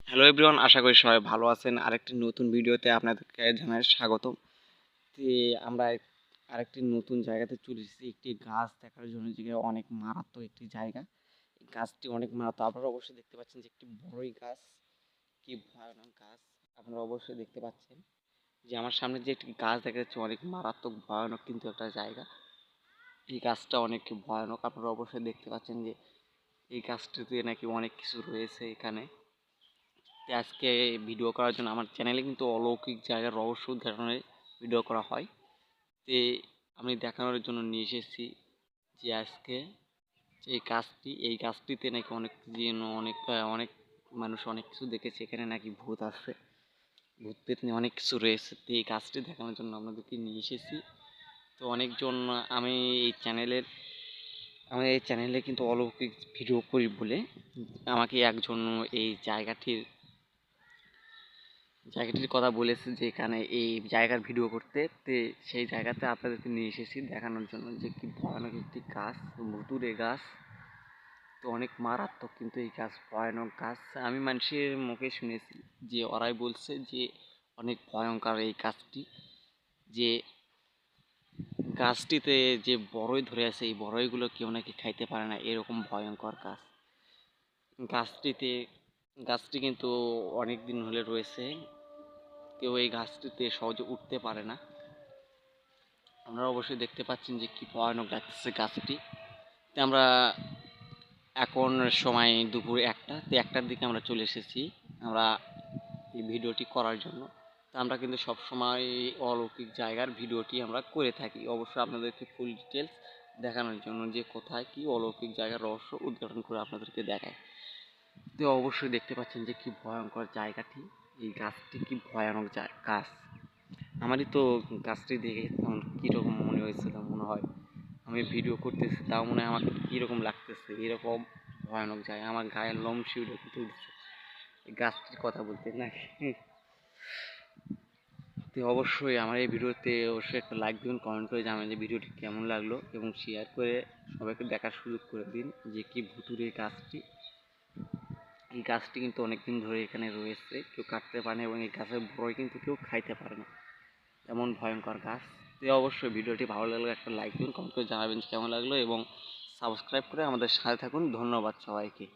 Hello everyone, আশা করি সবাই ভালো আছেন। আরেকটি নতুন ভিডিওতে আপনাদেরকে জানাই স্বাগতম। তে আমরা আরেকটি নতুন জায়গাতে চলে এসেছি একটি গাছ দেখার জন্য, যে অনেক মারাত্মক একটি জায়গা। এই গাছটি অনেক মারাত্মক, আপনারা অবশ্যই দেখতে পাচ্ছেন যে একটি বড়ই গাছ, কি ভয়ানক গাছ। আপনারা অবশ্যই দেখতে পাচ্ছেন যে আমার সামনে যে একটি গাছ দেখা যাচ্ছে, অনেক মারাত্মক ভয়ানক কিন্তু একটা জায়গা। এই গাছটা অনেক ভয়ানক, আপনারা অবশ্যই দেখতে পাচ্ছেন যে এই গাছটিতে নাকি অনেক কিছু রয়েছে এখানে। আজকে ভিডিও করার জন্য আমার চ্যানেলে কিন্তু অলৌকিক জায়গার রহস্য উদ্ঘাটনের ভিডিও করা হয়। তে আমি দেখানোর জন্য নিয়ে এসেছি যে আজকে যে এই গাছটিতে নাকি অনেক যেন অনেক অনেক মানুষ অনেক কিছু দেখেছে, এখানে নাকি ভূত আছে, ভূত পেতনি অনেক কিছু রয়েছে। তো এই গাছটি দেখানোর জন্য আপনাদেরকে নিয়ে এসেছি। তো অনেকজন আমি এই চ্যানেলের আমি এই চ্যানেলে কিন্তু অলৌকিক ভিডিও করি বলে আমাকে একজন এই জায়গাটির কথা বলেছে যে এখানে এই জায়গার ভিডিও করতে। সেই জায়গাতে আপনাদেরকে নিয়ে এসেছি দেখানোর জন্য যে কি ভয়ানক একটি গাছ, ভুতুড়ে গাছ। তো অনেক মারাত্মক কিন্তু এই গাছ, ভয়ানক গাছ। আমি মানুষের মুখে শুনেছি যে ওরাই বলছে যে অনেক ভয়ঙ্কর এই গাছটি, যে গাছটিতে যে বড়ই ধরে আছে, এই বড়ইগুলো কেউ নাকি খাইতে পারে না, এরকম ভয়ঙ্কর গাছ। গাছটিতে গাছটি কিন্তু অনেক দিন হলে রয়েছে, কেউ এই গাছটিতে সহজে উঠতে পারে না। আপনারা অবশ্যই দেখতে পাচ্ছেন যে কি ভয়ানক লাগতেছে গাছটি। তো আমরা এখন সময় দুপুর 1টা, তো 1টার দিকে আমরা চলে এসেছি আমরা এই ভিডিওটি করার জন্য। তো আমরা কিন্তু সবসময় অলৌকিক জায়গার ভিডিওটি আমরা করে থাকি, অবশ্যই আপনাদেরকে ফুল ডিটেলস দেখানোর জন্য যে কোথায় কি অলৌকিক জায়গার রহস্য উদ্ঘাটন করে আপনাদেরকে দেখায়। তো অবশ্যই দেখতে পাচ্ছেন যে কি ভয়ঙ্কর জায়গাটি, এই গাছটি কি ভয়ানক গাছ। আমারই তো গাছটি দেখে তখন কীরকম মনে হয়েছিল, মনে হয় আমি ভিডিও করতেছি তাও মনে হয় আমাকে কীরকম লাগতেছে, এরকম ভয়ানক জায়গা, আমার গায়ের লোম শিউরে উঠে উঠছে এই গাছটির কথা বলতে নাকি। তো অবশ্যই আমার এই ভিডিওতে অবশ্যই একটা লাইক দিন, কমেন্ট করে জানাবেন যে ভিডিওটি কেমন লাগলো, এবং শেয়ার করে সবাইকে দেখার সুযোগ করে দিন যে কি ভুতুড়ে এই গাছটি। এই গাছটি কিন্তু অনেকদিন ধরে এখানে রয়েছে, কেউ কাটতে পারে না, এবং এই গাছের বড়ই কিন্তু কেউ খাইতে পারে না, এমন ভয়ঙ্কর গাছ। তো অবশ্যই ভিডিওটি ভালো লাগলে একটা লাইক দিন, কমেন্ট করে জানাবেন কেমন লাগলো, এবং সাবস্ক্রাইব করে আমাদের সাথে থাকুন। ধন্যবাদ সবাইকে।